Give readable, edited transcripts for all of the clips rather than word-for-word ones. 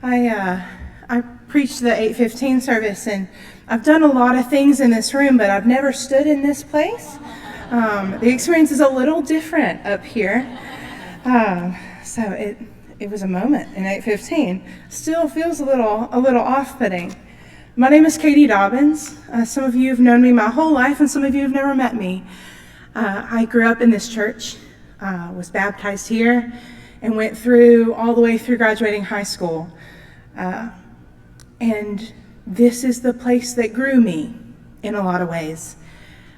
I preached the 8:15 service, and I've done a lot of things in this room, but I've never stood in this place. The experience is a little different up here. So it was a moment in 8:15. Still feels a little off-putting. My name is Dobbins. Some of you have known me my whole life, and some of you have never met me. I grew up in this church, was baptized here, and went through all the way through graduating high school. And this is the place that grew me in a lot of ways.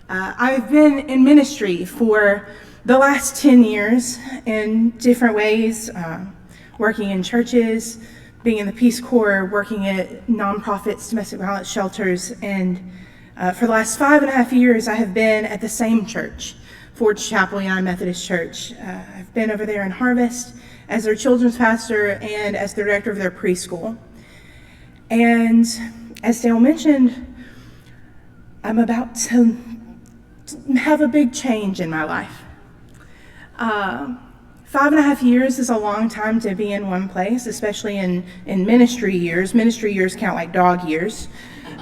I've been in ministry for the last 10 years in different ways, working in churches, being in the Peace Corps, working at nonprofits, domestic violence shelters, and for the last 5.5 years I have been at the same church, Ford Chapel United Methodist Church. I've been over there in Harvest as their children's pastor and as the director of their preschool. And as Dale mentioned, I'm about to have a big change in my life. 5.5 years is a long time to be in one place, especially in ministry years. Ministry years count like dog years.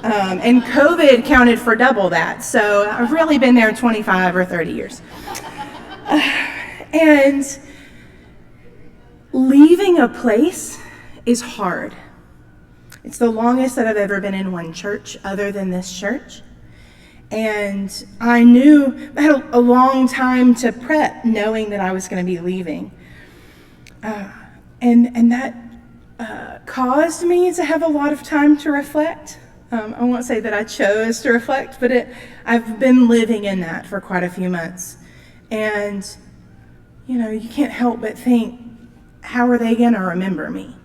And COVID counted for double that. So I've really been there 25 or 30 years. And leaving a place is hard. It's the longest that I've ever been in one church other than this church. And I knew I had a long time to prep, knowing that I was going to be leaving. And that caused me to have a lot of time to reflect. I won't say that I chose to reflect, but I've been living in that for quite a few months. And, you can't help but think, how are they going to remember me?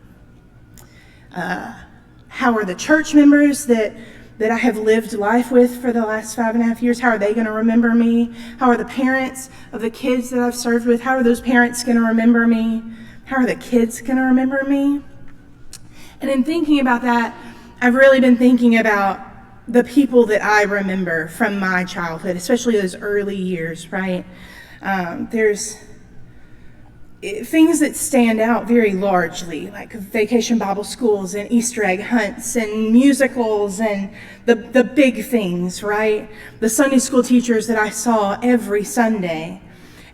How are the church members that I have lived life with for the last 5.5 years, how are they going to remember me? How are the parents of the kids that I've served with, how are those parents going to remember me? How are the kids going to remember me? And in thinking about that, I've really been thinking about the people that I remember from my childhood, especially those early years, right? There's things that stand out very largely, like vacation Bible schools and Easter egg hunts and musicals and the big things, right? The Sunday school teachers that I saw every Sunday.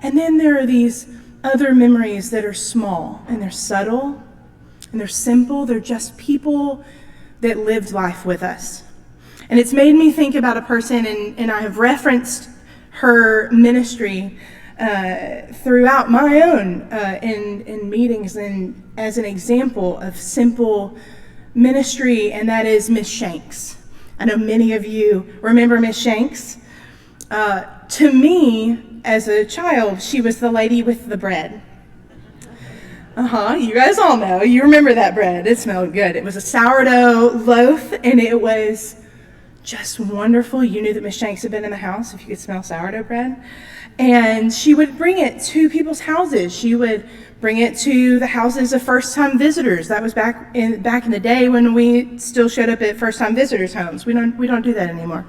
And then there are these other memories that are small and they're subtle and they're simple. They're just people that lived life with us. And it's made me think about a person, and I have referenced her ministry throughout my own in meetings and as an example of simple ministry, and that is Miss Shanks. I know many of you remember Miss Shanks. To me, as a child, she was the lady with the bread. You guys all know. You remember that bread. It smelled good. It was a sourdough loaf, and it was just wonderful. You knew that Miss Shanks had been in the house if you could smell sourdough bread. And she would bring it to people's houses. She would bring it to the houses of first-time visitors. That was back in the day when we still showed up at first-time visitors' homes. We don't do that anymore.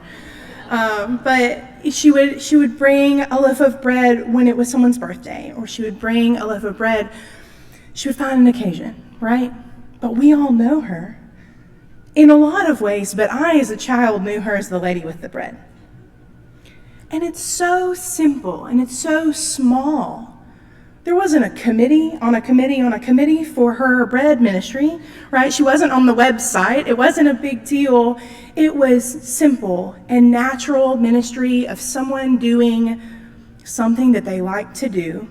But she would bring a loaf of bread when it was someone's birthday, or she would bring a loaf of bread. She would find an occasion, right? But we all know her in a lot of ways, but I, as a child, knew her as the lady with the bread. And it's so simple, and it's so small. There wasn't a committee on a committee for her bread ministry, right? She wasn't on the website. It wasn't a big deal. It was simple and natural ministry of someone doing something that they like to do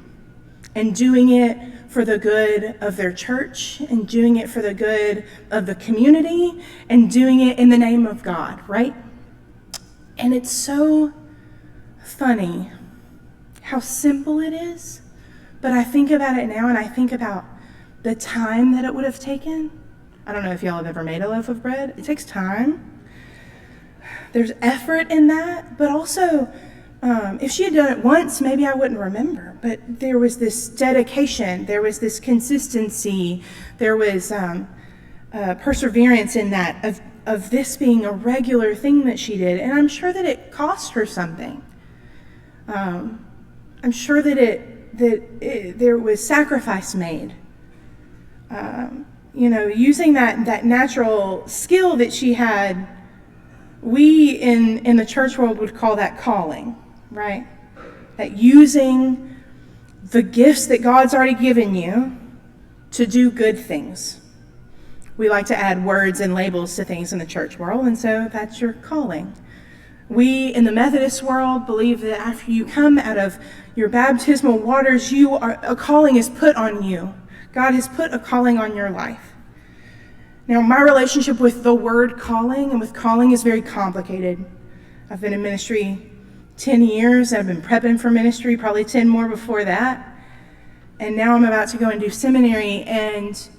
and doing it for the good of their church and doing it for the good of the community and doing it in the name of God, right? And it's so funny how simple it is, but I think about it now and I think about the time that it would have taken. I don't know if y'all have ever made a loaf of bread. It takes time. There's effort in that, but also if she had done it once, maybe I wouldn't remember, but there was this dedication, there was this consistency, there was perseverance in that of this being a regular thing that she did, and I'm sure that it cost her something. I'm sure that there was sacrifice made. using that natural skill that she had, we in the church world would call that calling, right? That using the gifts that God's already given you to do good things. We like to add words and labels to things in the church world, and so that's your calling. We in the Methodist world believe that after you come out of your baptismal waters, a calling is put on you. God has put a calling on your life. Now, my relationship with the word calling and with calling is very complicated. I've been in ministry 10 years. I've been prepping for ministry, probably 10 more before that. And now I'm about to go and do seminary. And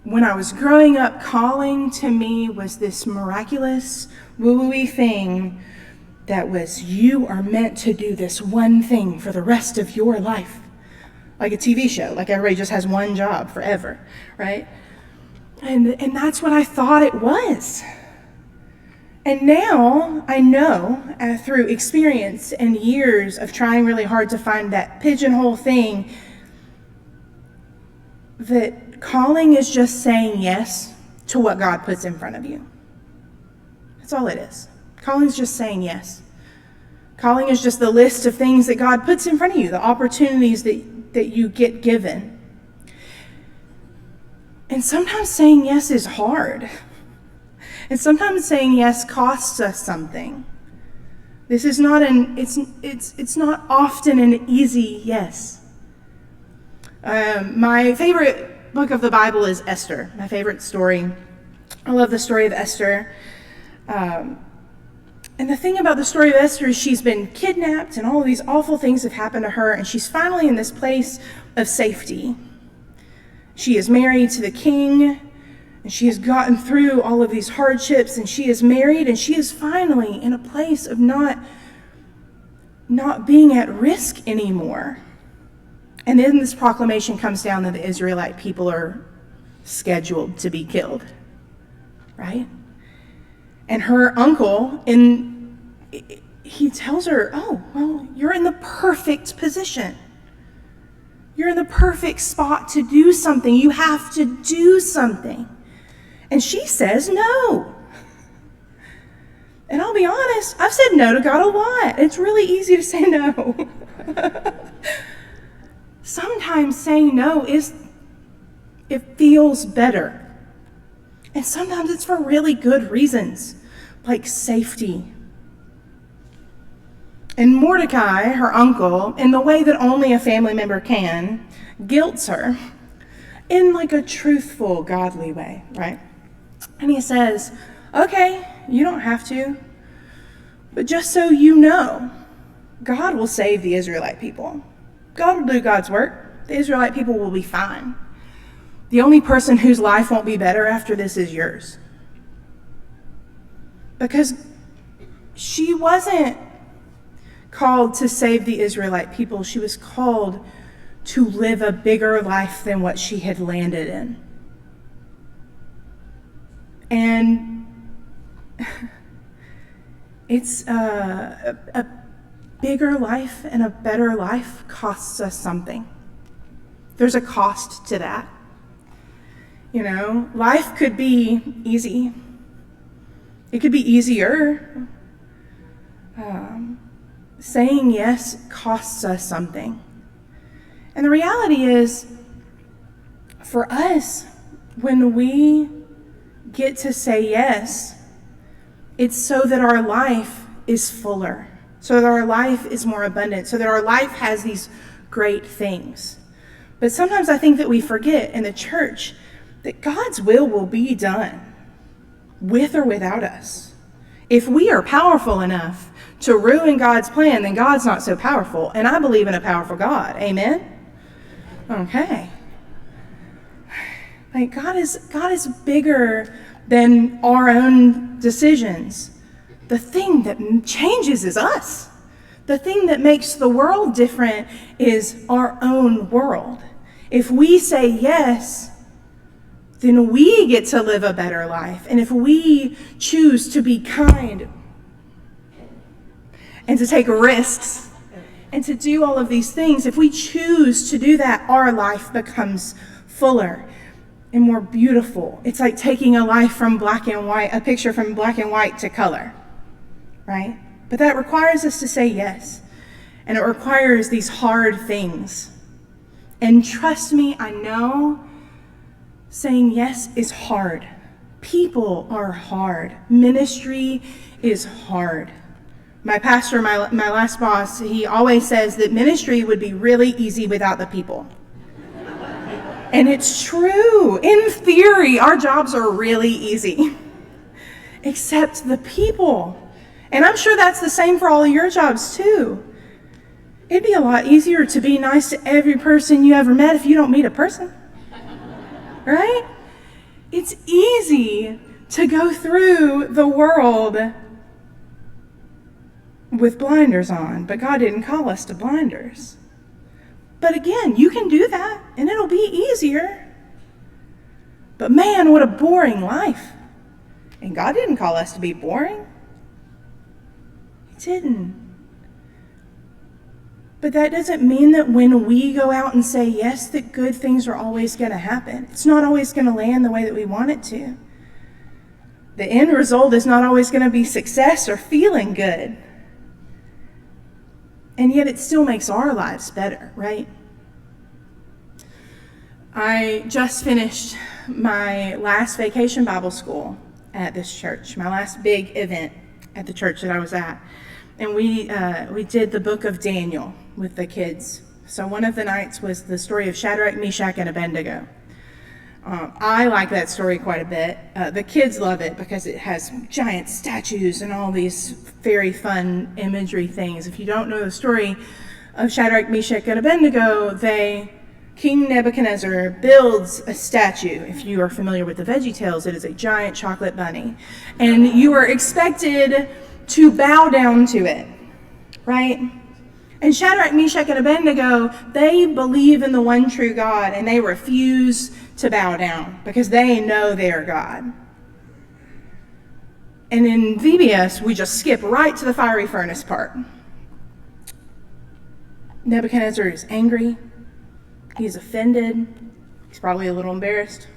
when I was growing up, calling to me was this miraculous, woo-woo-y thing that was, you are meant to do this one thing for the rest of your life. Like a TV show, like everybody just has one job forever, right? And that's what I thought it was. And now I know through experience and years of trying really hard to find that pigeonhole thing, that calling is just saying yes to what God puts in front of you. That's all it is. Calling is just saying yes. Calling is just the list of things that God puts in front of you, the opportunities that you get given. And sometimes saying yes is hard. And sometimes saying yes costs us something. This is not it's not often an easy yes. My favorite book of the Bible is Esther, my favorite story. I love the story of Esther. And the thing about the story of Esther is she's been kidnapped and all of these awful things have happened to her, and she's finally in this place of safety. She is married to the king, and she has gotten through all of these hardships, and she is married, and she is finally in a place of not being at risk anymore. And then this proclamation comes down that the Israelite people are scheduled to be killed, right? And her uncle, he tells her, oh, well, you're in the perfect position. You're in the perfect spot to do something. You have to do something. And she says no. And I'll be honest, I've said no to God a lot. It's really easy to say no. Sometimes saying no it feels better. And sometimes it's for really good reasons, like safety. And Mordecai, her uncle, in the way that only a family member can, guilts her in like a truthful, godly way, right? And he says, okay, you don't have to, but just so you know, God will save the Israelite people. God will do God's work. The Israelite people will be fine. The only person whose life won't be better after this is yours. Because she wasn't called to save the Israelite people. She was called to live a bigger life than what she had landed in. And it's a bigger life and a better life costs us something. There's a cost to that. Life could be easy. It could be easier. Saying yes costs us something. And the reality is, for us, when we get to say yes, it's so that our life is fuller, so that our life is more abundant, so that our life has these great things. But sometimes I think that we forget in the church that God's will be done with or without us. If we are powerful enough to ruin God's plan, then God's not so powerful. And I believe in a powerful God. Amen? Okay. Like God is bigger than our own decisions. The thing that changes is us. The thing that makes the world different is our own world. If we say yes, then we get to live a better life. And if we choose to be kind and to take risks and to do all of these things, if we choose to do that, our life becomes fuller. and more beautiful. It's like taking a life from black and white, a picture from black and white to color, right? But that requires us to say yes. And it requires these hard things. And trust me, I know saying yes is hard. People are hard. Ministry is hard. My pastor, my last boss, he always says that ministry would be really easy without the people. And it's true. In theory, our jobs are really easy. Except the people. And I'm sure that's the same for all of your jobs too. It'd be a lot easier to be nice to every person you ever met if you don't meet a person. Right? It's easy to go through the world with blinders on, but God didn't call us to blinders. But again, you can do that, and it'll be easier. But man, what a boring life. And God didn't call us to be boring. He didn't. But that doesn't mean that when we go out and say yes, that good things are always going to happen. It's not always going to land the way that we want it to. The end result is not always going to be success or feeling good. And yet it still makes our lives better, right? I just finished my last vacation Bible school at this church, my last big event at the church that I was at. And we did the book of Daniel with the kids. So one of the nights was the story of Shadrach, Meshach, and Abednego. I like that story quite a bit. The kids love it because it has giant statues and all these very fun imagery things. If you don't know the story of Shadrach, Meshach, and Abednego, King Nebuchadnezzar builds a statue. If you are familiar with the VeggieTales, it is a giant chocolate bunny. And you are expected to bow down to it, right? And Shadrach, Meshach, and Abednego, they believe in the one true God, and they refuse to bow down because they know they are God. And in VBS, we just skip right to the fiery furnace part. Nebuchadnezzar is angry. He's offended. He's probably a little embarrassed.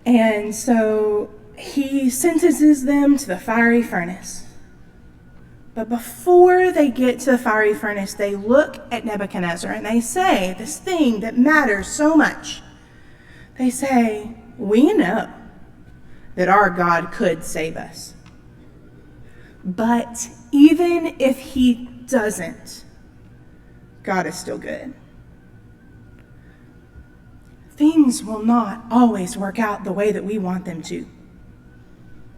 And so he sentences them to the fiery furnace. But before they get to the fiery furnace, they look at Nebuchadnezzar and they say this thing that matters so much. They say, we know that our God could save us. But even if he doesn't, God is still good. Things will not always work out the way that we want them to.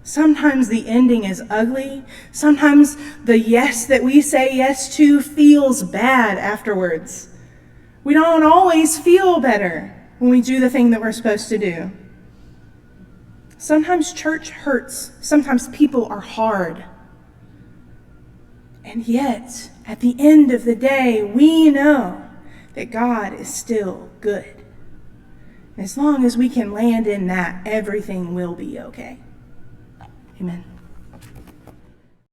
Sometimes the ending is ugly. Sometimes the yes that we say yes to feels bad afterwards. We don't always feel better when we do the thing that we're supposed to do. Sometimes church hurts. Sometimes people are hard. And yet, at the end of the day, we know that God is still good. As long as we can land in that, everything will be okay. Amen.